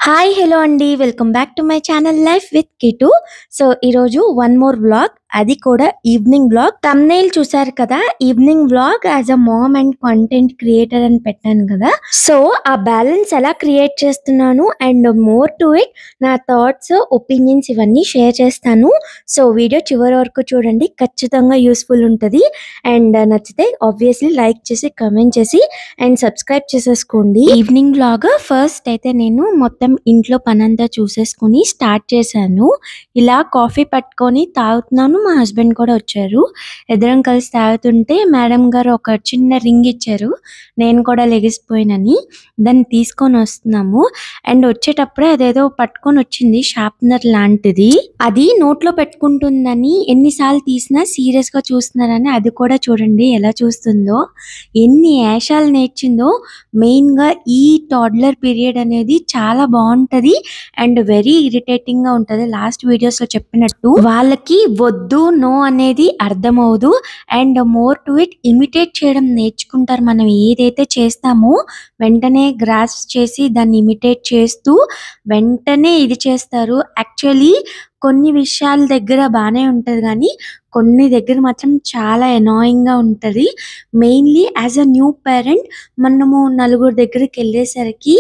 Hi hello అండి welcome back to my channel life with Kittu. So ఈరోజు one more vlog, అది కూడా evening vlog. Thumbnail చూసారు కదా, evening vlog as a mom and content creator అని పెట్టాను కదా. సో ఆ బ్యాలెన్స్ ఎలా క్రియేట్ చేస్తున్నాను అండ్ మోర్ టు ఇట్ నా థాట్స్ ఒపీనియన్స్ ఇవన్నీ షేర్ చేస్తాను. సో వీడియో చివరి వరకు చూడండి, ఖచ్చితంగా యూస్ఫుల్ ఉంటుంది. అండ్ నచ్చితే ఆబ్వియస్లీ లైక్ చేసి కమెంట్ చేసి అండ్ సబ్స్క్రైబ్ చేసేసుకోండి. ఈవినింగ్ వ్లాగ్ ఫస్ట్ అయితే నేను మొత్తం ఇంట్లో పనంతా చూసేసుకుని స్టార్ట్ చేశాను. ఇలా కాఫీ పట్టుకొని తాగుతున్నాను, మా హస్బెండ్ కూడా వచ్చారు. ఇద్దరం కలిసి తాగుతుంటే మేడం గారు ఒక చిన్న రింగ్ ఇచ్చారు, నేను కూడా లెగిసిపోయినని. దాన్ని తీసుకొని వస్తున్నాము. అండ్ వచ్చేటప్పుడే అదేదో పట్టుకొని వచ్చింది, షార్ప్నర్ లాంటిది. అది నోట్లో పెట్టుకుంటుందని ఎన్నిసార్లు తీసినా సీరియస్ గా చూస్తున్నారని అది కూడా చూడండి ఎలా చూస్తుందో, ఎన్ని ఏషాలు నేర్చిందో. మెయిన్ గా ఈ టాడ్లర్ పీరియడ్ అనేది చాలా బాగుంటది అండ్ వెరీ ఇరిటేటింగ్ గా ఉంటది. లాస్ట్ వీడియోస్ లో చెప్పినట్టు వాళ్ళకి వద్దు నో అనేది అర్థమవుదు. And more to it imitate చేయడం నేర్చుకుంటారు. మనం ఏదైతే చేస్తామో వెంటనే గ్రాస్ చేసి దాన్ని ఇమిటేట్ చేస్తూ వెంటనే ఇది చేస్తారు. యాక్చువల్లీ కొన్ని విషయాల దగ్గర బాగానే ఉంటది కానీ కొన్ని దగ్గర మాత్రం చాలా ఎనాయింగ్ గా ఉంటది. Mainly as a new parent మనము నలుగురు దగ్గరికి వెళ్ళేసరికి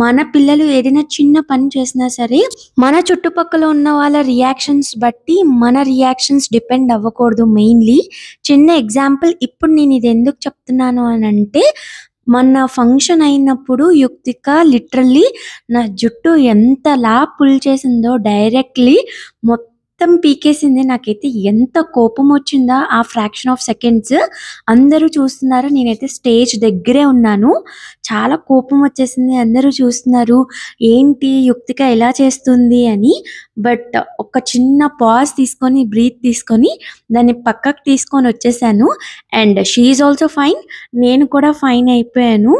మన పిల్లలు ఏదైనా చిన్న పని చేసినా సరే మన చుట్టుపక్కల ఉన్న వాళ్ళ రియాక్షన్స్ బట్టి మన రియాక్షన్స్ డిపెండ్ అవ్వకూడదు. మెయిన్లీ చిన్న ఎగ్జాంపుల్, ఇప్పుడు నేను ఇది ఎందుకు చెప్తున్నాను అని అంటే, మన ఫంక్షన్ అయినప్పుడు యుక్తిక లిటరల్లీ నా జుట్టు ఎంతలా పుల్ చేసిందో, డైరెక్ట్లీ మొత్తం పీకేసింది. నాకైతే ఎంత కోపం వచ్చిందా ఆ ఫ్రాక్షన్ ఆఫ్ సెకండ్స్. అందరూ చూస్తున్నారు, నేనైతే స్టేజ్ దగ్గరే ఉన్నాను. చాలా కోపం వచ్చేసింది, అందరూ చూస్తున్నారు ఏంటి యుక్తిక ఎలా చేస్తుంది అని. బట్ ఒక చిన్న పాజ్ తీసుకొని బ్రీత్ తీసుకొని దాన్ని పక్కకు తీసుకొని వచ్చేసాను. And she is also fine, నేను కూడా ఫైన్ అయిపోయాను.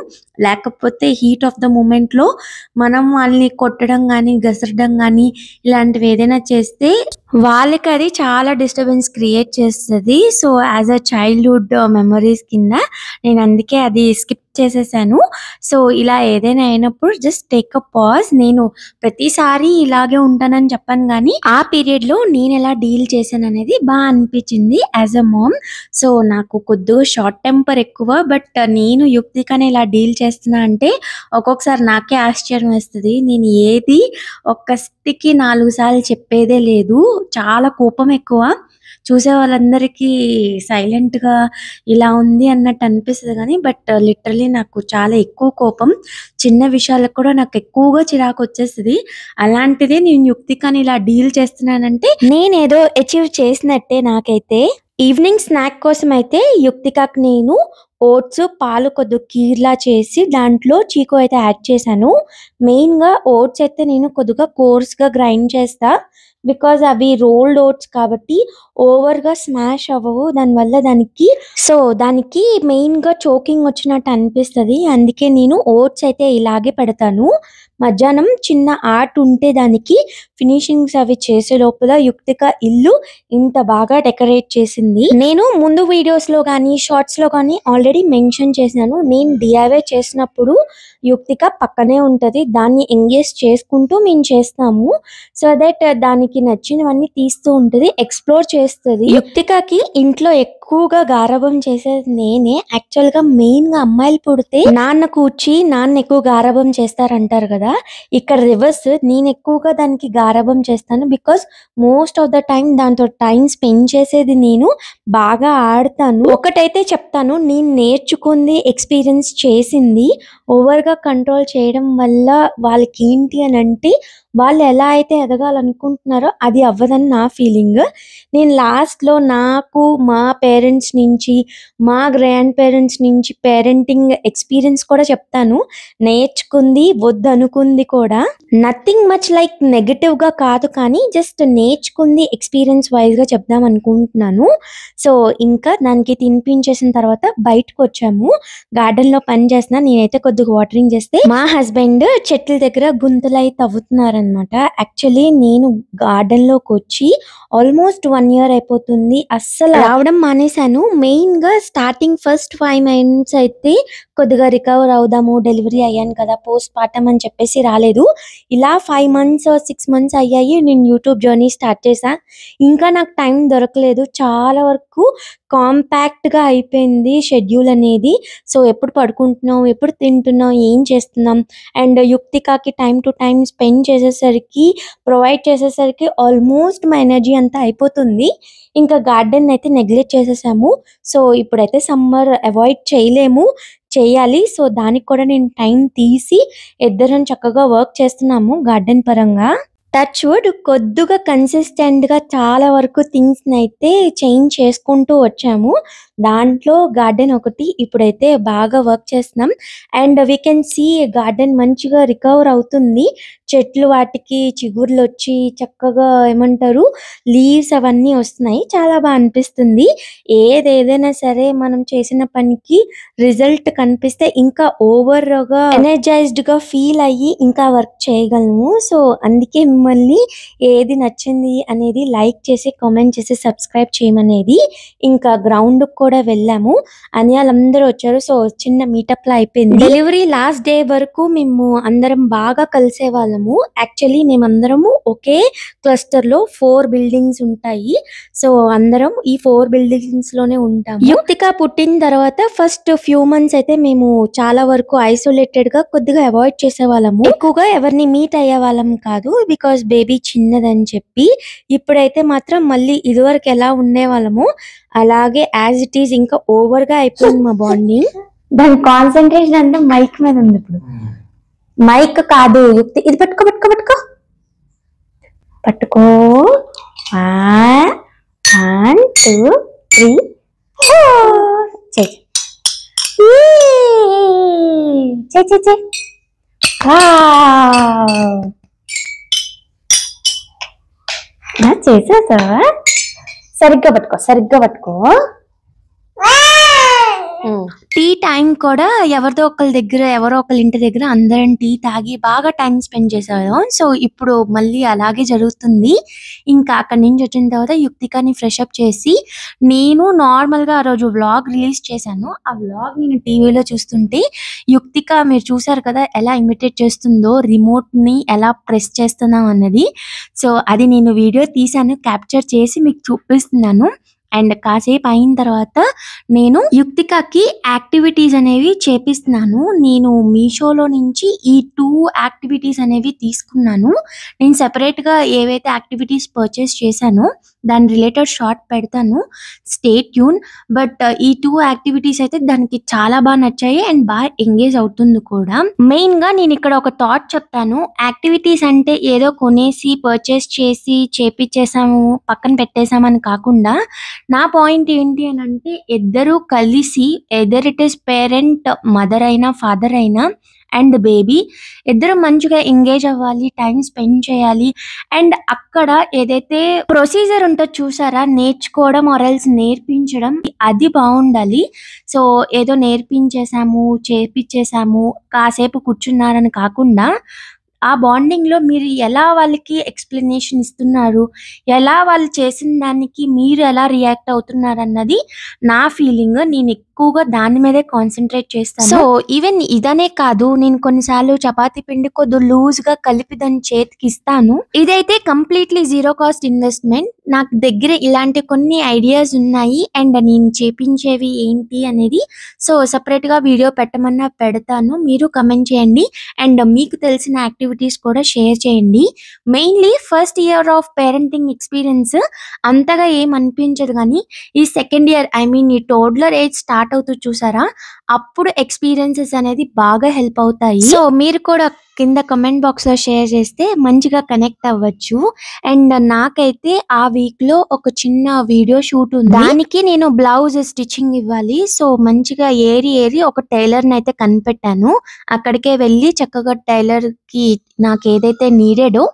లేకపోతే హీట్ ఆఫ్ ద మూమెంట్ లో మనం వాళ్ళని కొట్టడం కానీ గసరడం కానీ ఇలాంటివి ఏదైనా చేస్తే వాళ్ళకి అది చాలా డిస్టర్బెన్స్ క్రియేట్ చేస్తుంది. So as a childhood memories కింద నేను అందుకే అది స్కిప్ చేసేసాను. సో ఇలా ఏదైనా అయినప్పుడు జస్ట్ టేక్ అ పాజ్. నేను ప్రతిసారి ఇలాగే ఉంటానని చెప్పాను కానీ ఆ పీరియడ్ లో నేను ఎలా డీల్ చేశాను అనేది బాగా అనిపించింది యాజ్ అ మామ్. సో నాకు కొద్దిగా షార్ట్ టెంపర్ ఎక్కువ, బట్ నేను యుక్తికనే ఇలా డీల్ చేస్తున్నా అంటే ఒక్కొక్కసారి నాకే ఆశ్చర్యం వేస్తుంది. నేను ఏది ఒక్కటికి 4 సార్లు చెప్పేదే లేదు, చాలా కోపం ఎక్కువ. చూసే వాళ్ళందరికీ సైలెంట్ గా ఇలా ఉంది అన్నట్టు అనిపిస్తుంది కానీ బట్ లిటరలీ నాకు చాలా ఎక్కువ కోపం. చిన్న విషయాలకు కూడా నాకు ఎక్కువగా చిరాకు వచ్చేస్తుంది. అలాంటిదే నేను యుక్తికని ఇలా డీల్ చేస్తున్నానంటే నేనేదో అచీవ్ చేసినట్టే నాకైతే. ఈవినింగ్ స్నాక్ కోసం అయితే యుక్తికకు నేను ఓట్స్ పాలు కొద్దిగా కీర్లా చేసి దాంట్లో చీకు అయితే యాడ్ చేశాను. మెయిన్ గా ఓట్స్ అయితే నేను కొద్దిగా కోర్స్ గా గ్రైండ్ చేస్తా, బికాజ్ అవి రోల్డ్ ఓట్స్ కాబట్టి ఓవర్ గా స్మాష్ అవ్వవు. దానివల్ల దానికి మెయిన్ గా చోకింగ్ వచ్చినట్టు అనిపిస్తుంది. అందుకే నేను ఓట్స్ అయితే ఇలాగే పెడతాను. మధ్యాహ్నం చిన్న ఆర్ట్ ఉంటే దానికి ఫినిషింగ్స్ అవి చేసే లోపల యుక్తిక ఇల్లు ఇంత బాగా డెకరేట్ చేసింది. నేను ముందు వీడియోస్ లో కానీ షార్ట్స్ లో కానీ ఆల్రెడీ మెన్షన్ చేశాను, నేను డిఐవై చేసినప్పుడు యుక్తిక పక్కనే ఉంటది, దాన్ని ఎంగేజ్ చేసుకుంటూ మేము చేస్తాము. సో దట్ దానికి నచ్చినవన్నీ తీస్తూ ఉంటది, ఎక్స్ప్లోర్ చేస్తుంది. యుక్తికకి ఇంట్లో ఎక్కువగా గారాబం చేసేది నేనే. యాక్చువల్ గా మెయిన్ గా అమ్మాయిలు పుడితే నాన్న కూర్చి నాన్న ఎక్కువ గారాబం చేస్తారంటారు కదా, ఇక్కడ రివర్స్, నేను ఎక్కువగా దానికి గారాబం చేస్తాను. Because most of the time దాంతో టైం స్పెండ్ చేసేది నేను, బాగా ఆడతాను. ఒకటైతే చెప్తాను, నేను నేర్చుకుంది ఎక్స్పీరియన్స్ చేసింది ఓవర్ గా కంట్రోల్ చేయడం వల్ల వాళ్ళకి ఏంటి అని అంటే, వాళ్ళు ఎలా అయితే ఎదగాలనుకుంటున్నారో అది అవ్వదని నా ఫీలింగ్. నేను లాస్ట్ లో నాకు మా పేరెంట్స్ నుంచి మా గ్రాండ్ పేరెంట్స్ నుంచి పేరెంటింగ్ ఎక్స్పీరియన్స్ కూడా చెప్తాను. నేర్చుకుంది వద్దనుకుంది కూడా, నథింగ్ మచ్ లైక్ నెగటివ్ గా కాదు కానీ జస్ట్ నేర్చుకుంది ఎక్స్పీరియన్స్ వైజ్ గా చెప్దాం అనుకుంటున్నాను. సో ఇంకా దానికి తినిపించేసిన తర్వాత బయటకు వచ్చాము. గార్డెన్ లో పని చేస్తున్నా, నేనైతే కొద్దిగా కొద్దిగా వాటరింగ్ చేస్తే మా హస్బెండ్ చెట్ల దగ్గర గుంతలై తవ్వుతున్నారనమాట. యాక్చువల్లీ నేను గార్డెన్ లోకి వచ్చి ఆల్మోస్ట్ 1 year అయిపోతుంది. అస్సలు రావడం మానేశాను. మెయిన్ గా స్టార్టింగ్ ఫస్ట్ 5 months అయితే కొద్దిగా రికవర్ అవుదాము, డెలివరీ అయ్యాను కదా, పోస్ట్ పార్టమ్ అని చెప్పేసి రాలేదు. ఇలా 5 months 6 months అయ్యాయి. నేను యూట్యూబ్ జర్నీ స్టార్ట్ చేశా. ఇంకా నాకు టైం దొరకలేదు. చాలా వరకు కాంపాక్ట్ గా అయిపోయింది షెడ్యూల్ అనేది. సో ఎప్పుడు పడుకుంటున్నాం, ఎప్పుడు తింటున్నాం, ఏం చేస్తున్నాం, అండ్ యుక్తికాకి టైం టు టైం స్పెండ్ చేసేసరికి, ప్రొవైడ్ చేసేసరికి ఆల్మోస్ట్ మా ఎనర్జీ అంతా అయిపోతుంది. ఇంకా గార్డెన్ అయితే నెగ్లెక్ట్ చేసేసాము. సో ఇప్పుడైతే సమ్మర్ అవాయిడ్ చేయలేము, చేయాలి. సో దానికి కూడా నేను టైం తీసి ఇద్దరం చక్కగా వర్క్ చేస్తున్నాము గార్డెన్ పరంగా. టచ్ వుడ్ కొద్దిగా కన్సిస్టెంట్ గా చాలా వరకు థింగ్స్ అయితే చేంజ్ చేసుకుంటూ వచ్చాము. దాంట్లో గార్డెన్ ఒకటి ఇప్పుడైతే బాగా వర్క్ చేస్తున్నాం. And we can see garden మంచిగా రికవర్ అవుతుంది. చెట్లు వాటికి చిగుర్లు వచ్చి చక్కగా ఏమంటారు లీవ్స్ అవన్నీ వస్తున్నాయి. చాలా బాగా అనిపిస్తుంది. ఏదైనా సరే మనం చేసిన పనికి రిజల్ట్ కనిపిస్తే ఇంకా ఓవర్ గా ఎనర్జైజ్డ్ గా ఫీల్ అయ్యి ఇంకా వర్క్ చేయగలము. సో అందుకే మిమ్మల్ని ఏది నచ్చింది అనేది లైక్ చేసి కామెంట్ చేసి సబ్స్క్రైబ్ చేయమనేది. ఇంకా గ్రౌండ్ కూడా వెళ్ళాము. అనియాలందరూ వచ్చారు. సో చిన్న మీటప్ లా అయిపోయింది. డెలివరీ లాస్ట్ డే వరకు మేము అందరం బాగా కలిసే వాళ్ళము. యాక్చువల్లీ మేమందరము ఒకే క్లస్టర్ లో 4 buildings ఉంటాయి. సో అందరం ఈ 4 buildings లోనే ఉంటాము. యుక్తిక పుట్టిన తర్వాత ఫస్ట్ ఫ్యూ మంత్స్ అయితే మేము చాలా వరకు ఐసోలేటెడ్ గా కొద్దిగా అవాయిడ్ చేసే వాళ్ళము. ఎక్కువగా ఎవరిని మీట్ అయ్యే వాళ్ళం కాదు, బికాస్ బేబీ చిన్నదని చెప్పి. ఇప్పుడైతే మాత్రం మళ్ళీ ఇదివరకు ఎలా ఉండే వాళ్ళము అలాగే యాజ్ ఇట్ ఈస్ ఇంకా ఓవర్ గా అయిపోయింది మా బాండింగ్. దాని కాన్సన్ట్రేషన్ అంటే మైక్ మీద ఉంది. ఇప్పుడు మైక్ కాదు యుక్తి, ఇది పట్టుకో పట్టుకో పట్టుకో పట్టుకో. 1 2 3 4 చెయ్ చెయ్ చెయ్ చెయ్. చేసేసా. సరిగ్గా పట్టుకో సరిగ్గా పట్టుకో. టీ టైం కూడా ఎవరిదో ఒకళ్ళ దగ్గర, ఎవరో ఒకళ్ళ ఇంటి దగ్గర అందరం టీ తాగి బాగా టైం స్పెండ్ చేసాము. సో ఇప్పుడు మళ్ళీ అలాగే జరుగుతుంది. ఇంకా అక్కడి నుంచి వచ్చిన తర్వాత యుక్తికాని ఫ్రెష్ అప్ చేసి నేను నార్మల్ గా ఆ రోజు వ్లాగ్ రిలీజ్ చేశాను. ఆ వ్లాగ్ నేను టీవీలో చూస్తుంటే యుక్తిక మీరు చూసారు కదా ఎలా ఇమిటేట్ చేస్తుందో, రిమోట్ ని ఎలా ప్రెస్ చేస్తున్నాం అన్నది. సో అది నేను వీడియో తీసాను, క్యాప్చర్ చేసి మీకు చూపిస్తున్నాను. అండ్ కాసేపు అయిన తర్వాత నేను యుక్తికకి యాక్టివిటీస్ అనేవి చేపిస్తున్నాను. నేను మీషోలో నుంచి ఈ 2 యాక్టివిటీస్ అనేవి తీసుకున్నాను. నేను సెపరేట్ గా ఏవైతే యాక్టివిటీస్ పర్చేస్ చేశానో దాని రిలేటెడ్ షార్ట్ పెడతాను, స్టే ట్యూన్. బట్ ఈ 2 యాక్టివిటీస్ అయితే దానికి చాలా బాగా నచ్చాయి అండ్ బాగా ఎంగేజ్ అవుతుంది కూడా. మెయిన్ గా నేను ఇక్కడ ఒక థాట్ చెప్తాను. యాక్టివిటీస్ అంటే ఏదో కొనేసి పర్చేస్ చేసి చేపించేసాము పక్కన పెట్టేసామని కాకుండా, నా పాయింట్ ఏంటి అని అంటే ఇద్దరు కలిసి either it is parent, mother అయినా ఫాదర్ అయినా అండ్ బేబీ ఇద్దరు మంచిగా ఎంగేజ్ అవ్వాలి, టైం స్పెండ్ చేయాలి. అండ్ అక్కడ ఏదైతే ప్రొసీజర్ ఉంటుందో చూసారా, నేర్చుకోవడం ఆర్ఎల్స్ నేర్పించడం, అది బాగుండాలి. సో ఏదో నేర్పించేసాము చేపించేసాము కాసేపు కూర్చున్నారని కాకుండా ఆ బాండింగ్ లో మీరు ఎలా వాళ్ళకి ఎక్స్ప్లెనేషన్ ఇస్తున్నారు, ఎలా వాళ్ళు చేసిన దానికి మీరు ఎలా రియాక్ట్ అవుతున్నారు అన్నది నా ఫీలింగ్. నేను ఎక్కువగా దాని మీదే కాన్సన్ట్రేట్ చేస్తాను. సో ఈవెన్ ఇదనే కాదు, నేను కొన్నిసార్లు చపాతీ పిండి కొద్ది లూజ్ గా కలిపి దాని చేతికి ఇస్తాను. ఇదైతే కంప్లీట్లీ 0 cost ఇన్వెస్ట్మెంట్. నాకు దగ్గర ఇలాంటి కొన్ని ఐడియాస్ ఉన్నాయి అండ్ నేను చేపించేవి ఏంటి అనేది సో సెపరేట్ గా వీడియో పెట్టమన్నా పెడతాను. మీరు కమెంట్ చేయండి అండ్ మీకు తెలిసిన యాక్టివిటీస్ కూడా షేర్ చేయండి. Mainly first year of parenting experience అంతగా ఏం అనిపించదు, కానీ ఈ సెకండ్ ఇయర్ ఐ మీన్ ఈ టోడ్లర్ ఏజ్ స్టార్ట్ అవుతుంది చూసారా, అప్పుడు ఎక్స్పీరియన్సెస్ అనేది బాగా హెల్ప్ అవుతాయి. సో మీరు కూడా కింద కమెంట్ బాక్స్ లో షేర్ చేస్తే మంచిగా కనెక్ట్ అవ్వచ్చు. అండ్ నాకైతే ఆ వీక్ లో ఒక చిన్న వీడియో షూట్ ఉంది, దానికి నేను బ్లౌజ్ స్టిచ్చింగ్ ఇవ్వాలి. సో మంచిగా ఏరి ఒక టైలర్ ని అయితే కనిపెట్టాను. అక్కడికే వెళ్ళి చక్కగా టైలర్ కి నాకు ఏదైతే నీడెడో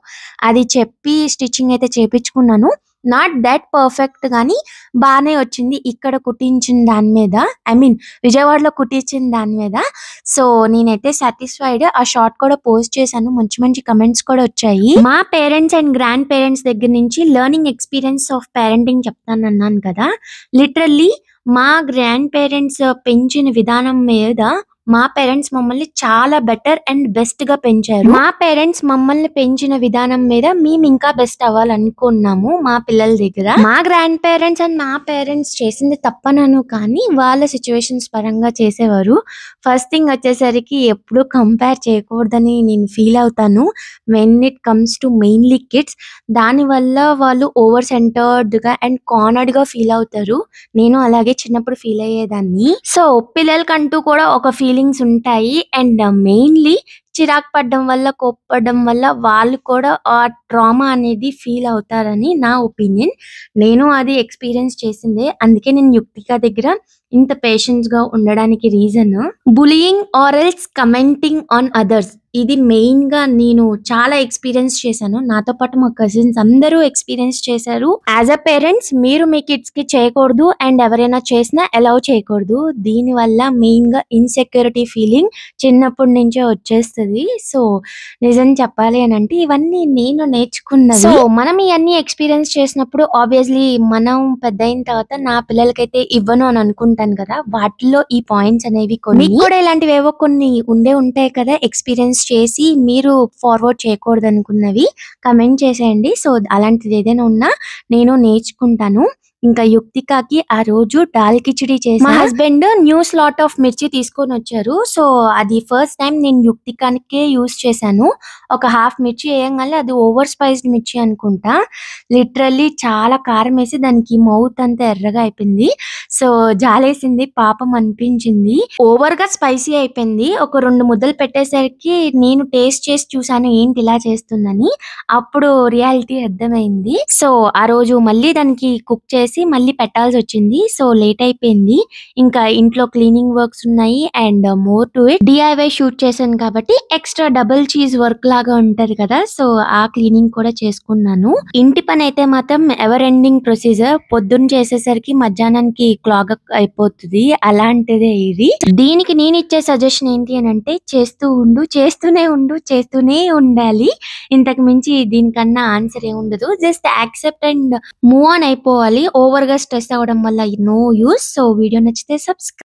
అది చెప్పి స్టిచ్చింగ్ అయితే చేపించుకున్నాను. నాట్ దట్ పర్ఫెక్ట్ గానీ బానే వచ్చింది ఇక్కడ కుట్టించిన దాని మీద. ఐ మీన్ విజయవాడలో కుట్టించిన దాని మీద. సో నేనైతే సాటిస్ఫైడ్. ఆ షార్ట్ కూడా పోస్ట్ చేశాను. మంచి మంచి కమెంట్స్ కూడా వచ్చాయి. మా పేరెంట్స్ అండ్ గ్రాండ్ పేరెంట్స్ దగ్గర నుంచి లెర్నింగ్ ఎక్స్పీరియన్స్ ఆఫ్ పేరెంటింగ్ చెప్తానన్నాను కదా. లిటరల్లీ మా గ్రాండ్ పేరెంట్స్ పెంచిన విధానం మీద మా పేరెంట్స్ మమ్మల్ని చాలా బెటర్ అండ్ బెస్ట్ గా పెంచారు. మా పేరెంట్స్ మమ్మల్ని పెంచిన విధానం మీద మేము ఇంకా బెస్ట్ అవ్వాలనుకున్నాము మా పిల్లల దగ్గర. మా గ్రాండ్ పేరెంట్స్ అండ్ మా పేరెంట్స్ చేసింది తప్పనను కానీ వాళ్ళ సిచ్యువేషన్స్ పరంగా చేసేవారు. ఫస్ట్ థింగ్ వచ్చేసరికి ఎప్పుడు కంపేర్ చేయకూడదని నేను ఫీల్ అవుతాను. When it comes to mainly kids, దాని వల్ల వాళ్ళు ఓవర్ సెంటర్డ్ గా అండ్ కార్నర్డ్ గా ఫీల్ అవుతారు. నేను అలాగే చిన్నప్పుడు ఫీల్ అయ్యేదాన్ని. సో పిల్లలకంటూ కూడా ఒక ఫీలింగ్స్ ఉంటాయి. అండ్ మెయిన్లీ చిరాకు పడడం వల్ల, కోప్పడడం వల్ల వాళ్ళు కూడా ఆ ట్రామా అనేది ఫీల్ అవుతారని నా ఒపీనియన్. నేను అది ఎక్స్పీరియన్స్ చేసిందే. అందుకే నేను యుక్తిక దగ్గర ఇంత పేషెన్స్ గా ఉండడానికి reason bullying or else commenting on others. ఇది మెయిన్ గా నేను చాలా ఎక్స్పీరియన్స్ చేశాను. నాతో పాటు మా కజిన్స్ అందరూ ఎక్స్పీరియన్స్ చేశారు. యాజ్ అ పేరెంట్స్ మీరు మీ కిడ్స్ కి చేయకూడదు అండ్ ఎవరైనా చేసినా అలౌ చేయకూడదు. దీని వల్ల మెయిన్ గా ఇన్సెక్యూరిటీ ఫీలింగ్ చిన్నప్పటి నుంచే వచ్చేస్తుంది. సో నిజం చెప్పాలి అని అంటే ఇవన్నీ నేను నేర్చుకున్నది. సో మనం ఇవన్నీ ఎక్స్పీరియన్స్ చేసినప్పుడు ఆబ్వియస్లీ మనం పెద్ద అయిన తర్వాత నా పిల్లలకైతే ఇవ్వను అని అనుకుంటాను కదా. వాటిలో ఈ పాయింట్స్ అనేవి కొన్ని మీకు కూడా ఇలాంటివి ఏవో కొన్ని ఉండే ఉంటాయి కదా, ఎక్స్పీరియన్స్ చేసి మీరు ఫార్వర్డ్ చేయకూడదు అనుకున్నవి కమెంట్ చేసేయండి. సో అలాంటిది ఏదైనా ఉన్నా నేను నేర్చుకుంటాను. ఇంకా యుక్తికాకి ఆ రోజు దాల్ కిచిడి చేసి మా హస్బెండ్ న్యూ స్లాట్ ఆఫ్ మిర్చి తీసుకొని వచ్చారు. సో అది ఫస్ట్ టైం నేను యుక్తికానికే యూస్ చేశాను. ఒక హాఫ్ మిర్చి వేయంగానే అది ఓవర్ స్పైస్డ్ మిర్చి అనుకుంటా. లిటరల్లీ చాలా కారం వేసి దానికి మౌత్ అంతా ఎర్రగా అయిపోయింది. సో జాలేసింది, పాపం అనిపించింది. ఓవర్ గా స్పైసీ అయిపోయింది. ఒక 2 ముద్దలు పెట్టేసరికి నేను టేస్ట్ చేసి చూసాను ఏంటి ఇలా చేస్తుందని. అప్పుడు రియాలిటీ అర్థమైంది. సో ఆ రోజు మళ్ళీ దానికి కుక్ చేసి మళ్ళీ పెట్టాల్సి వచ్చింది. సో లేట్ అయిపోయింది. ఇంకా ఇంట్లో క్లీనింగ్ వర్క్స్ ఉన్నాయి and more to it DIY shoot చేశాను కాబట్టి ఎక్స్ట్రా డబుల్ చీజ్ వర్క్ లాగా ఉంటది కదా. సో ఆ క్లీనింగ్ కూడా చేసుకున్నాను. ఇంటి పని అయితే మాత్రం ఎవర్ ఎండింగ్ ప్రొసీజర్. పొద్దున్న చేసేసరికి మధ్యాహ్నానికి క్లాగ్ అయిపోతుంది. అలాంటిదే ఇది. దీనికి నేను ఇచ్చే సజెషన్ ఏంటి అని అంటే చేస్తూ ఉండు, చేస్తూనే ఉండు, చేస్తూనే ఉండాలి. ఇంతకు మించి దీనికన్నా ఆన్సర్ ఏముండదు. Just accept and move on అయిపోవాలి. ఓవర్ గా స్ట్రెస్ అవ్వడం వల్ల నో యూస్. సో వీడియో నచ్చితే సబ్స్క్రైబ్.